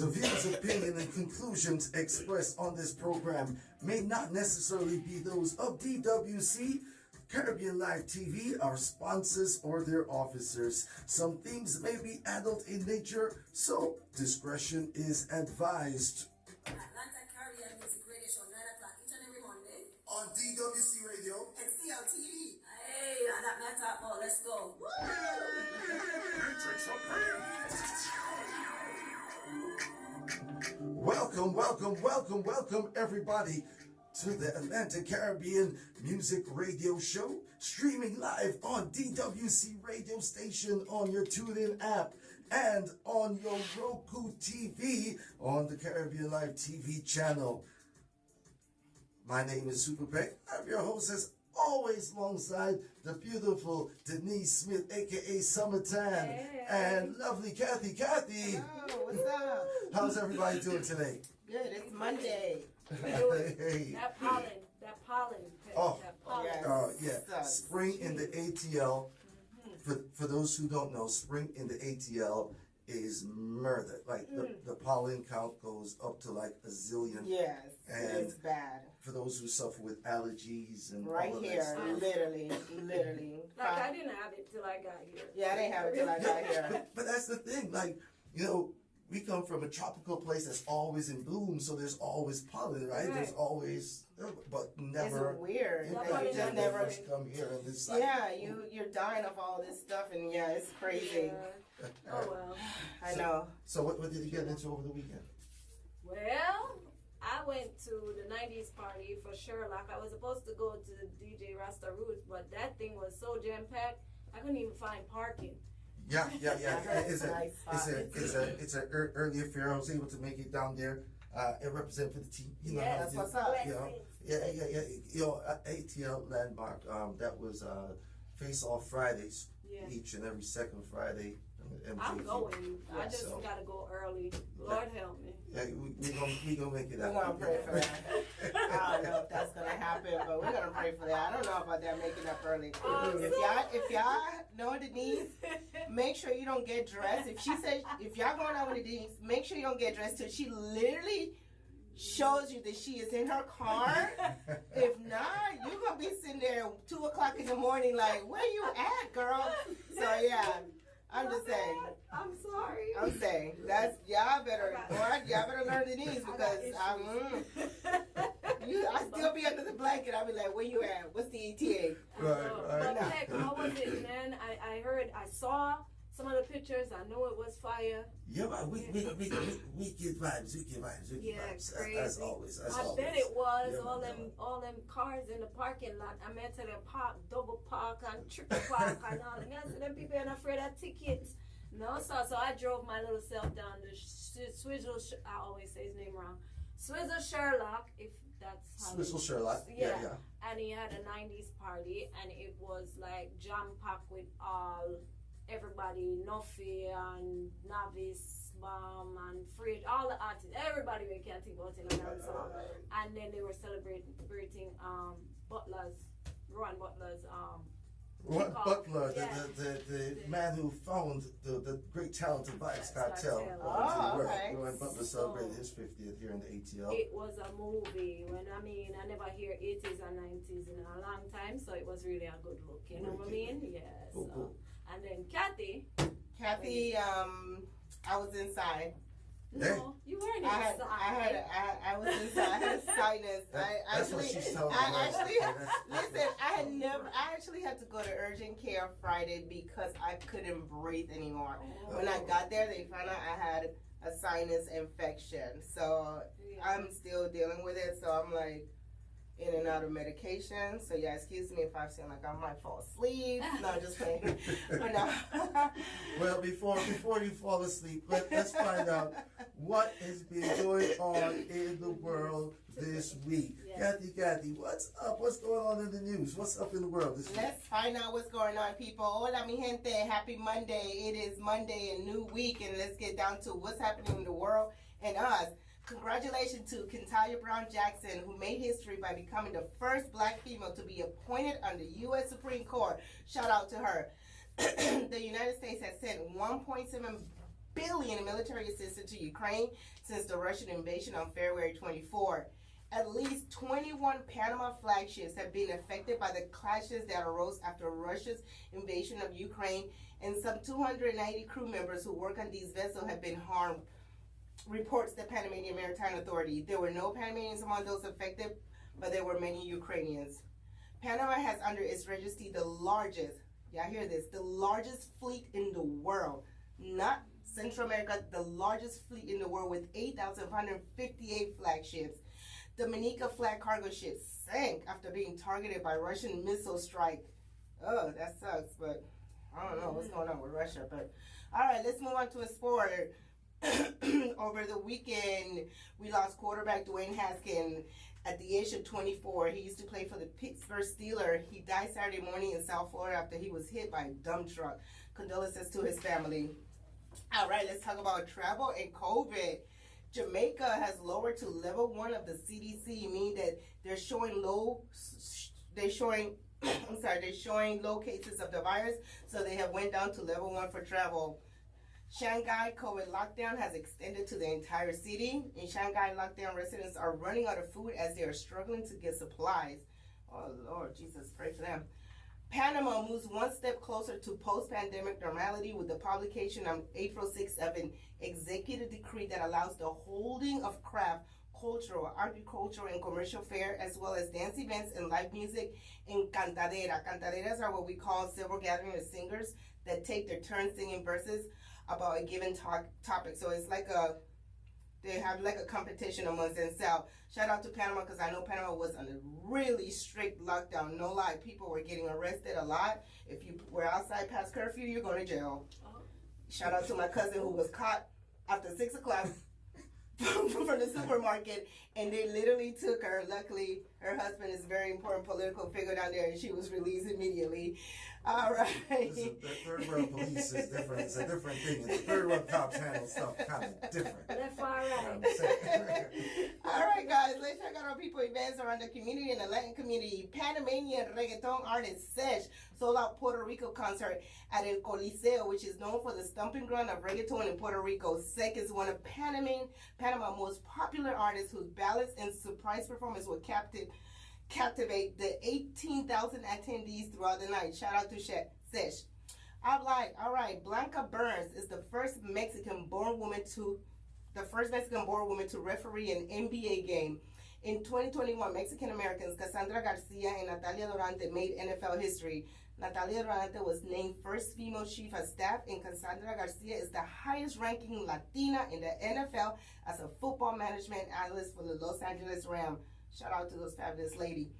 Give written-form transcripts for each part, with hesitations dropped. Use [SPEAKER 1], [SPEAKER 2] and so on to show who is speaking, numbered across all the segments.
[SPEAKER 1] The views, opinion, and conclusions expressed on this program may not necessarily be those of DWC, Caribbean Live TV, our sponsors, or their officers. Some themes may be adult in nature, so discretion is advised.
[SPEAKER 2] Atlanta Caribbean Music Radio Show, 9 o'clock each and every Monday.
[SPEAKER 1] On DWC Radio.
[SPEAKER 2] And CLTV. Hey, that matter talk about. Let's go. Woo! Welcome, everybody, to the Atlanta Caribbean Music Radio Show, streaming live on DWC radio station, on your TuneIn app, and on your ROKU TV on the Caribbean Live TV channel. My name is Super Peck. I'm your host, as always, alongside the beautiful Denise Smith, aka Summertime, and lovely Kathy.
[SPEAKER 3] Hello, what's up?
[SPEAKER 1] How's everybody doing today?
[SPEAKER 3] Good, it's Monday.
[SPEAKER 1] Hey.
[SPEAKER 4] That pollen.
[SPEAKER 1] Yeah. Spring in the ATL. For those who don't know, spring in the ATL is murder. Like the pollen count goes up to like a zillion.
[SPEAKER 3] Yes,
[SPEAKER 1] and
[SPEAKER 3] it's bad.
[SPEAKER 1] For those who suffer with allergies and
[SPEAKER 3] right
[SPEAKER 1] all of
[SPEAKER 3] here,
[SPEAKER 1] that
[SPEAKER 3] literally.
[SPEAKER 4] Like I didn't have it till I got here.
[SPEAKER 3] Yeah, I didn't have it till I got here.
[SPEAKER 1] But that's the thing. Like, you know, we come from a tropical place that's always in bloom, so there's always pollen, right? There's always, but never.
[SPEAKER 3] It's weird.
[SPEAKER 1] You
[SPEAKER 3] just never
[SPEAKER 1] first come here and it's like,
[SPEAKER 3] you're dying of all this stuff, and it's crazy.
[SPEAKER 4] Yeah. Oh well.
[SPEAKER 3] I know.
[SPEAKER 1] So what did you get into over the weekend?
[SPEAKER 4] Well, I went to the 90s party for Sherlock. I was supposed to go to the DJ Rasta Roots, but that thing was so jam-packed, I couldn't even find parking.
[SPEAKER 1] Yeah. It's an early affair. I was able to make it down there and represent for the team. You know,
[SPEAKER 3] that's what's up.
[SPEAKER 1] You know, You know, ATL Landmark. That was Face Off Fridays, each and every second Friday.
[SPEAKER 4] I'm going. I just gotta go early. Lord help me.
[SPEAKER 1] Yeah, we gonna make it
[SPEAKER 3] out.
[SPEAKER 1] We're
[SPEAKER 3] gonna pray for that. I don't know if that's gonna happen, but we're gonna pray for that. I don't know about that making up early. If y'all know Denise, make sure you don't get dressed. If she says if y'all going out with Denise, make sure you don't get dressed till she literally shows you that she is in her car. If not, you're gonna be sitting there at 2 o'clock in the morning like, where you at, girl? So yeah. I'm just saying.
[SPEAKER 4] I'm sorry.
[SPEAKER 3] I'm saying that's y'all better learn Denise because I still be under the blanket. I'll be like, where you at? What's the ETA?
[SPEAKER 4] Right. But heck, how was it, man? I saw some of the pictures. I know it was fire.
[SPEAKER 1] Yeah, but we get vibes.
[SPEAKER 4] Yeah, crazy.
[SPEAKER 1] As always.
[SPEAKER 4] I bet it was all them cars in the parking lot. I meant to them double park and triple park and all. And I said, them people ain't afraid of tickets. No, so I drove my little self down the Swizzle. I always say his name wrong. Swizzle Sherlock, if that's how.
[SPEAKER 1] Swizzle Sherlock. Yeah.
[SPEAKER 4] And he had a 90s party, and it was like jam packed with everybody, Nofi and Navis, Bomb and Fridge, all the artists, everybody we can think about in the song. And then they were celebrating Rowan Butler's
[SPEAKER 1] Rowan Butler, the man who found the great talent of Vibes Cartel.
[SPEAKER 3] Okay.
[SPEAKER 1] Rowan Butler celebrated his 50th here in the ATL.
[SPEAKER 4] It was a movie. I never hear 80s and 90s in a long time, so it was really a good look. You know what I mean? Yes.
[SPEAKER 1] Cool.
[SPEAKER 4] And then Kathy,
[SPEAKER 3] I was inside.
[SPEAKER 4] No, you weren't inside.
[SPEAKER 3] I was inside. I had sinus. I actually had to go to urgent care Friday because I couldn't breathe anymore. When I got there, they found out I had a sinus infection. So I'm still dealing with it. So I'm like in and out of medication. So yeah, excuse me if I sound like I might fall asleep. No, just playing. But no.
[SPEAKER 1] Well, before you fall asleep, let's find out what has been going on in the world this week. Kathy, what's up? What's going on in the news? What's up in the world this week?
[SPEAKER 3] Let's find out what's going on, people. Hola, mi gente. Happy Monday. It is Monday, a new week, and let's get down to what's happening in the world and us. Congratulations to Kentaya Brown Jackson, who made history by becoming the first black female to be appointed on the U.S. Supreme Court. Shout out to her. The United States has sent $1.7 billion in military assistance to Ukraine since the Russian invasion on February 24. At least 21 Panama flagships have been affected by the clashes that arose after Russia's invasion of Ukraine, and some 290 crew members who work on these vessels have been harmed, reports the Panamanian Maritime Authority. There were no Panamanians among those affected, but there were many Ukrainians. Panama has under its registry the largest, y'all hear this, the largest fleet in the world, not Central America, the largest fleet in the world with 8,558 flagships. Dominica flag cargo ships sank after being targeted by Russian missile strike. Oh, that sucks, but I don't know what's going on with Russia. But all right, let's move on to a sport. Over the weekend, we lost quarterback Dwayne Haskins at the age of 24. He used to play for the Pittsburgh Steelers. He died Saturday morning in South Florida after he was hit by a dump truck. Condolences to his family. All right, let's talk about travel and COVID. Jamaica has lowered to level 1 of the CDC, meaning that they're showing low cases of the virus, so they have went down to level 1 for travel. Shanghai COVID lockdown has extended to the entire city. In Shanghai, lockdown residents are running out of food as they are struggling to get supplies. Oh, Lord Jesus, pray for them. Panama moves one step closer to post-pandemic normality with the publication on April 6th of an executive decree that allows the holding of craft, cultural, agricultural, and commercial fair, as well as dance events and live music in cantadera. Cantaderas are what we call several gatherings of singers that take their turn singing verses about a given topic. So it's like they have like a competition amongst themselves. Shout out to Panama, because I know Panama was on a really strict lockdown. No lie, people were getting arrested a lot. If you were outside past curfew, you're going to jail. Shout out to my cousin who was caught after 6 o'clock from the supermarket, and they literally took her. Luckily, her husband is a very important political figure down there, and she was released immediately. All right.
[SPEAKER 2] The third world police is different. It's a different thing. The third world cops handle stuff kind of different.
[SPEAKER 4] Left or right.
[SPEAKER 3] All right, guys. Let's check out our people events around the community and the Latin community. Panamanian reggaeton artist Sesh sold out Puerto Rico concert at El Coliseo, which is known for the stomping ground of reggaeton in Puerto Rico. Sesh is one of Panama's most popular artists whose ballads and surprise performance will captivate the 18,000 attendees throughout the night. Shout out to Sesh. All right, Blanca Burns is the first Mexican-born woman to referee an NBA game. In 2021, Mexican-Americans Cassandra Garcia and Natalia Durante made NFL history. Natalia Durante was named first female chief of staff, and Cassandra Garcia is the highest-ranking Latina in the NFL as a football management analyst for the Los Angeles Rams. Shout out to those fabulous ladies.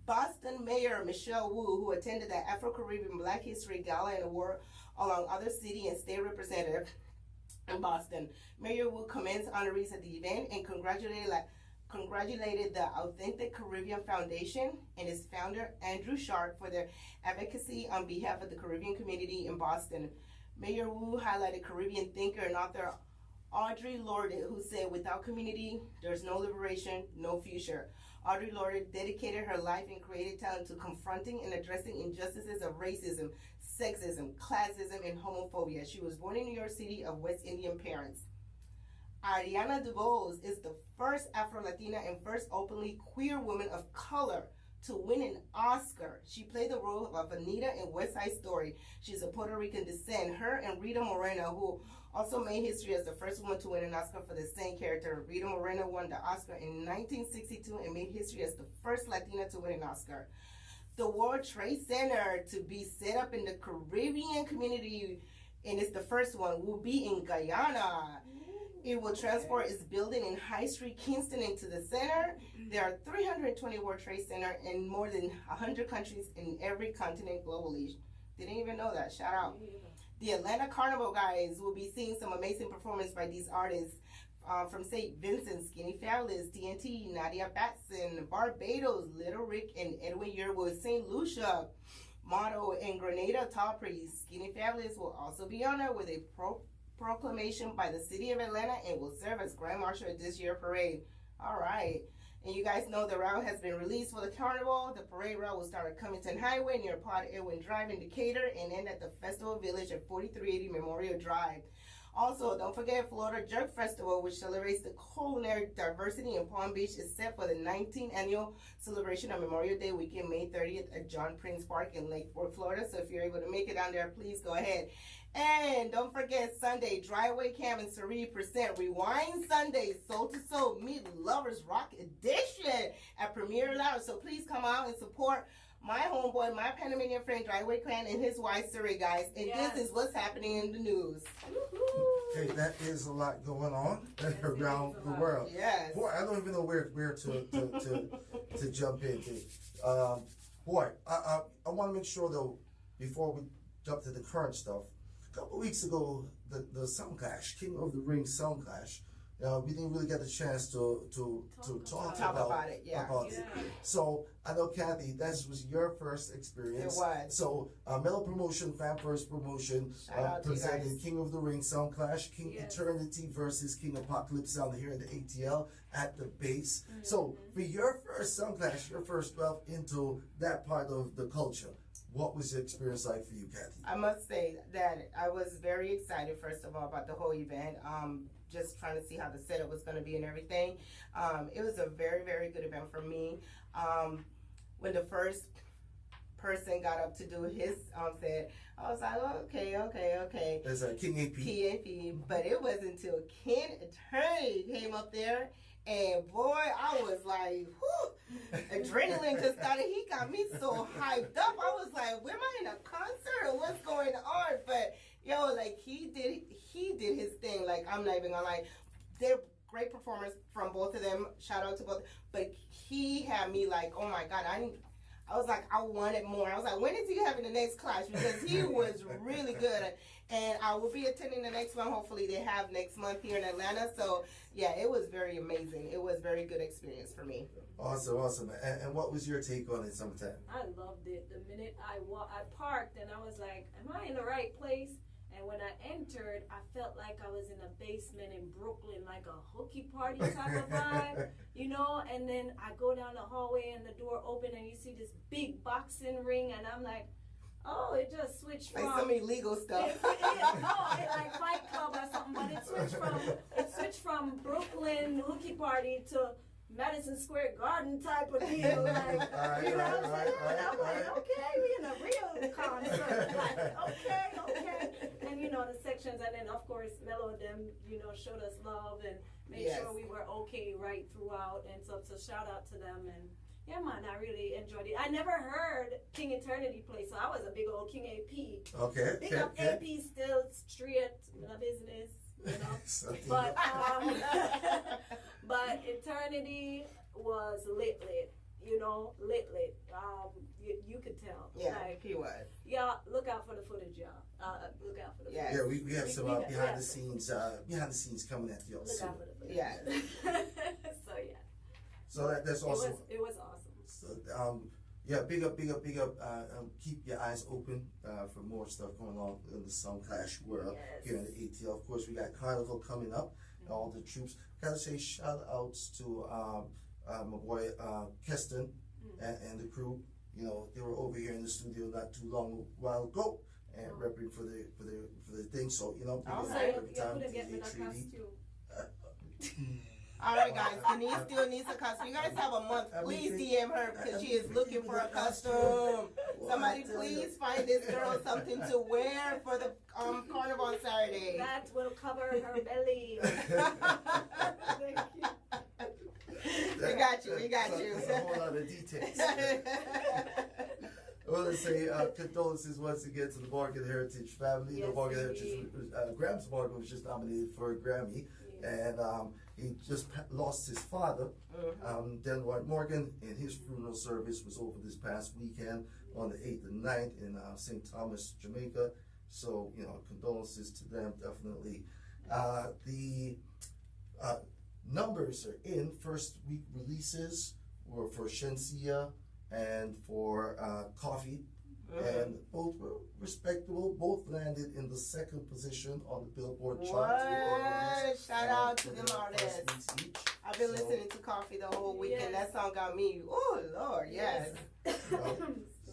[SPEAKER 3] Boston Mayor Michelle Wu, who attended the Afro-Caribbean Black History Gala and Award along other city and state representatives in Boston. Mayor Wu commends honorees at the event and congratulated the Authentic Caribbean Foundation and its founder, Andrew Sharp, for their advocacy on behalf of the Caribbean community in Boston. Mayor Wu highlighted Caribbean thinker and author Audre Lorde, who said, "Without community, there's no liberation, no future." Audre Lorde dedicated her life and creative talent to confronting and addressing injustices of racism, sexism, classism, and homophobia. She was born in New York City of West Indian parents. Ariana DeVos is the first Afro-Latina and first openly queer woman of color to win an Oscar. She played the role of Anita in West Side Story. She's of Puerto Rican descent. Her and Rita Moreno, who also made history as the first woman to win an Oscar for the same character. Rita Moreno won the Oscar in 1962 and made history as the first Latina to win an Oscar. The World Trade Center, to be set up in the Caribbean community, and it's the first one, will be in Guyana. It will transport its building in High Street, Kingston, into the center. There are 320 World Trade Center in more than 100 countries in every continent globally. Didn't even know that. Shout out. The Atlanta Carnival, guys, will be seeing some amazing performance by these artists from St. Vincent, Skinny Fabulous, TNT, Nadia Batson, Barbados, Little Rick, and Edwin Yearwood, St. Lucia, Motto, and Grenada Top Priest. Skinny Fabulous will also be honored with a proclamation by the city of Atlanta and will serve as Grand Marshal at this year's parade. All right. And you guys know the route has been released for the carnival. The parade route will start at Cummington Highway near Pod Edwin Drive in Decatur and end at the Festival Village at 4380 Memorial Drive. Also, don't forget Florida Jerk Festival, which celebrates the culinary diversity in Palm Beach, is set for the 19th annual celebration on Memorial Day weekend, May 30th at John Prince Park in Lake Worth, Florida. So if you're able to make it down there, please go ahead. And don't forget Sunday, Driveway Cam and Cerie present Rewind Sunday, Soul to Soul Meet Lovers Rock Edition at Premier Lounge. So please come out and support my homeboy, my Panamanian friend, Driveway Clan, and his wife, Cerie, guys. And this is what's happening in the news.
[SPEAKER 2] Okay, that is a lot going on around the world.
[SPEAKER 3] Yes.
[SPEAKER 2] Boy, I don't even know where to jump into. Boy, I want to make sure, though, before we jump to the current stuff, a couple of weeks ago, the Sound Clash, King of the Ring Sound Clash, we didn't really get a chance to talk about it.
[SPEAKER 3] Yeah.
[SPEAKER 2] So I know, Kathy, that was your first experience.
[SPEAKER 3] It was.
[SPEAKER 2] So Mellow Promotion, Fan First Promotion, presented King of the Ring Sound Clash, King Eternity versus King Apocalypse down here in the ATL at the base. So for your first Sound Clash, your first delve into that part of the culture, what was the experience like for you, Kathy?
[SPEAKER 3] I must say that I was very excited, first of all, about the whole event. Just trying to see how the setup was going to be and everything. It was a very, very good event for me. When the first person got up to do his set, I was like, oh, okay.
[SPEAKER 2] There's a King AP.
[SPEAKER 3] King AP. But it wasn't until King Eternity came up there, and boy, I was like, whew, adrenaline just started. He got me so hyped up. I was like, am I in a concert or what's going on? But yo, like he did his thing. Like, I'm not even gonna lie, they're great performers from both of them. Shout out to both. But he had me like, oh my God, I was like, I wanted more. I was like, when is he having the next clash? Because he was really good. And I will be attending the next one. Hopefully they have next month here in Atlanta. So yeah, it was very amazing. It was a very good experience for me.
[SPEAKER 2] Awesome. And what was your take on it, Summertime?
[SPEAKER 4] I loved it. The minute I parked and I was like, am I in the right place? And when I entered, I felt like I was in a basement in Brooklyn, like a hooky party type of vibe, you know? And then I go down the hallway and the door open and you see this big boxing ring and I'm like, oh, it just switched from...
[SPEAKER 3] Like some illegal stuff.
[SPEAKER 4] Like Fight Club or something, but it switched from Brooklyn hooky party to Madison Square Garden type of deal. Like, you know what I'm saying? I'm like, okay, we in a real concert. Like, okay. And you know, the sections, and then of course, Mellow them, you know, showed us love and made sure we were okay right throughout. And so shout out to them. And yeah, man, I really enjoyed it. I never heard King Eternity play, so I was a big old King AP.
[SPEAKER 2] Okay.
[SPEAKER 4] Big up AP, still straight in the business. You know, but Eternity was lit, you know, lit. You could tell.
[SPEAKER 3] Yeah,
[SPEAKER 4] like,
[SPEAKER 3] he was.
[SPEAKER 4] Yeah, look out for the footage, y'all. Look out for the footage.
[SPEAKER 2] Yeah, we have some behind the scenes coming at y'all soon.
[SPEAKER 4] Look out for the footage.
[SPEAKER 3] Yeah.
[SPEAKER 4] So yeah.
[SPEAKER 2] So that's awesome.
[SPEAKER 4] It was awesome.
[SPEAKER 2] So, yeah, big up. Keep your eyes open for more stuff going on in the Sound Clash world here in the ATL. Of course, we got Carnival coming up. All the troops. Gotta say shout outs to my boy Keston and the crew. You know, they were over here in the studio not too long while ago and repping for the thing. So you know,
[SPEAKER 4] I'll say you couldn't get me a costume.
[SPEAKER 3] All right, guys. Denise still needs a costume. You guys have a month. Please DM her because she is looking for a costume. Somebody please find this girl something to wear for the carnival on Saturday.
[SPEAKER 4] That will cover her belly. Thank you.
[SPEAKER 3] We got you.
[SPEAKER 2] That's a whole lot of details. I want to say condolences once again to the Morgan Heritage family.
[SPEAKER 4] Yes,
[SPEAKER 2] the Morgan Heritage, Gramps Morgan was just nominated for a Grammy, and he just lost his father, Denward Morgan, and his funeral service was over this past weekend on the 8th and 9th in St. Thomas, Jamaica. So, you know, condolences to them, definitely. The numbers are in. First week releases were for Shensia and for Coffee, and both were respectable. Both landed in the second position on the Billboard chart.
[SPEAKER 3] Shout out to them artists. I've been listening to Coffee the whole weekend. That song got me. Oh Lord, yes.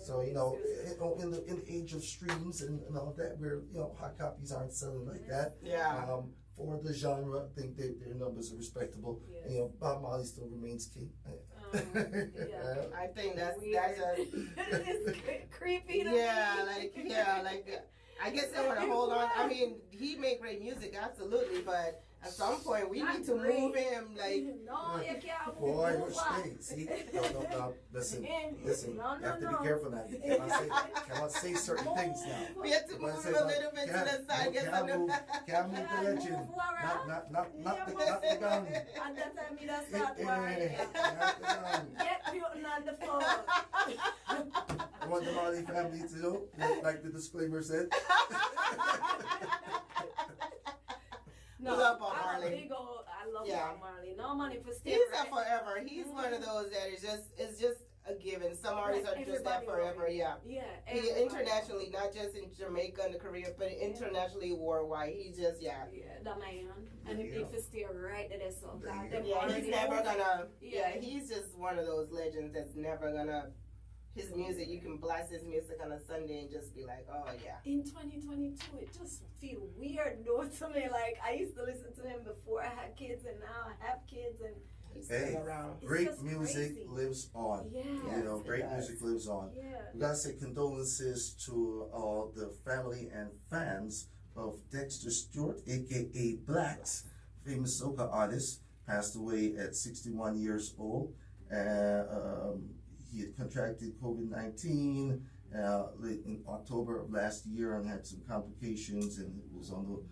[SPEAKER 1] So in the age of streams and all that, where hot copies aren't selling like that.
[SPEAKER 3] Yeah.
[SPEAKER 1] For the genre, I think their numbers are respectable.
[SPEAKER 4] Yes.
[SPEAKER 1] And, Bob Marley still remains king.
[SPEAKER 4] Yeah.
[SPEAKER 3] I think that's
[SPEAKER 4] it's creepy. To
[SPEAKER 3] like I guess they want to hold on. I mean, he made great music, absolutely, but at some point we need to move him. Like,
[SPEAKER 4] no, you can't move.
[SPEAKER 1] Boy, hey, see, no, listen, you have to be careful now. You cannot say certain things now.
[SPEAKER 3] we have to move him a little bit to the side.
[SPEAKER 1] Can't move the legend, not the gun.
[SPEAKER 4] And that time he does start worrying.
[SPEAKER 1] Not the gun.
[SPEAKER 4] Get Putin on the phone.
[SPEAKER 1] I want the Marley family to know, like the disclaimer said.
[SPEAKER 4] No,
[SPEAKER 3] Love Bob
[SPEAKER 4] I'm a
[SPEAKER 3] Marley.
[SPEAKER 4] big old, I love
[SPEAKER 3] Yeah.
[SPEAKER 4] Bob Marley. No money for
[SPEAKER 3] He's
[SPEAKER 4] steroids.
[SPEAKER 3] that forever. He's one of those that is just a given. Some artists are just that forever. Yeah.
[SPEAKER 4] Yeah.
[SPEAKER 3] Internationally, not just in Jamaica and the Caribbean, but internationally, worldwide. He's just
[SPEAKER 4] Yeah, the man. And if they stay right there, so God, them
[SPEAKER 3] yeah. He's
[SPEAKER 4] already
[SPEAKER 3] never
[SPEAKER 4] over.
[SPEAKER 3] gonna.
[SPEAKER 4] Yeah.
[SPEAKER 3] Yeah, he's just one of those legends that's never gonna. His music, you can blast his music on a Sunday and just be like, oh yeah.
[SPEAKER 4] In 2022, it just feel weird though to me. Like I used to listen to him before I had kids, and now I have kids, and
[SPEAKER 3] He's
[SPEAKER 1] Hey,
[SPEAKER 3] still around.
[SPEAKER 1] great
[SPEAKER 4] just
[SPEAKER 1] music
[SPEAKER 4] crazy.
[SPEAKER 1] lives on.
[SPEAKER 4] yeah,
[SPEAKER 3] Yes,
[SPEAKER 1] Great
[SPEAKER 3] it does.
[SPEAKER 1] music lives on.
[SPEAKER 4] yeah.
[SPEAKER 1] We gotta say condolences to the family and fans of Dexter Stewart, aka Blacks, famous soca artist, passed away at 61 years old. He had contracted COVID-19 late in October of last year and had some complications, and was on the